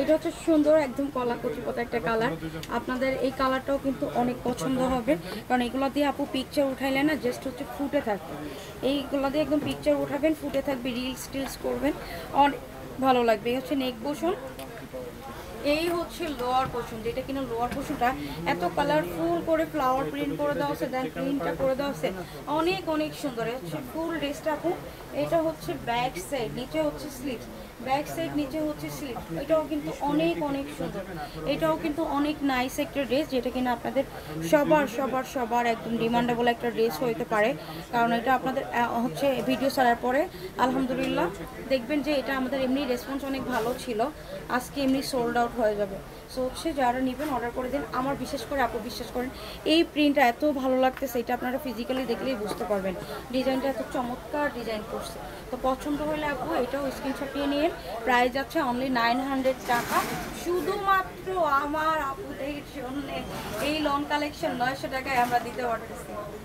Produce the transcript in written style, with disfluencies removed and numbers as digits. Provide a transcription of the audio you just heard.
এটা হচ্ছে সুন্দর একদম কলা কচি পাতা একটা কালার। আপনাদের এই কালারটাও কিন্তু অনেক পছন্দ হবে, কারণ এগুলো দিয়ে আপু পিকচার উঠাইলে না জাস্ট হচ্ছে ফুটে থাকবে। এইগুলো দিয়ে একদম পিকচার উঠাবেন, ফুটে থাকবে, রিলস টিলস করবেন, অনেক ভালো লাগবে। এই হচ্ছে নেক পোর্শন, এই হচ্ছে লোয়ার পোর্শন, যেটা কিনা লোয়ার পোর্শনটা এত কালারফুল করে ফ্লাওয়ার প্রিন্ট করে দেওয়া আছে, দেন প্রিন্টটা করে দেওয়া আছে অনেক অনেক সুন্দর। এই হচ্ছে ফুল ড্রেসটা আপু। এটা হচ্ছে ব্যাক সাইড, নিচে হচ্ছে স্লিভ, ব্যাক সাইড নিচে হচ্ছে স্লিভ। এটাও কিন্তু অনেক অনেক সুন্দর, এটাও কিন্তু অনেক নাইস একটা ড্রেস, যেটা কিনা আপনাদের সবার সবার সবার একদম ডিমান্ডেবল একটা ড্রেস হইতে পারে। কারণ এটা আপনাদের হচ্ছে ভিডিও ছাড়ার পরে আলহামদুলিল্লাহ দেখবেন যে এটা আমাদের এমনি রেসপন্স অনেক ভালো ছিল, আজকে এমনি সোল্ড আউট হয়ে যাবে। সো হচ্ছে যারা নেবেন অর্ডার করে দিন। আমার বিশেষ করে আপু বিশ্বাস করেন এই প্রিন্টটা এত ভালো লাগতেছে, এটা আপনারা ফিজিক্যালি দেখলেই বুঝতে পারবেন, ডিজাইনটা এত চমৎকার ডিজাইন করছে। তো পছন্দ হলে আপু এটাও স্ক্রিনশট নিয়ে প্রাইস যাচ্ছে অনলি 900 টাকা, শুধুমাত্র আমার আপুদের জন্য এই লং কালেকশন 900 টাকায় আমরা দিতে অর্ডার দিচ্ছি।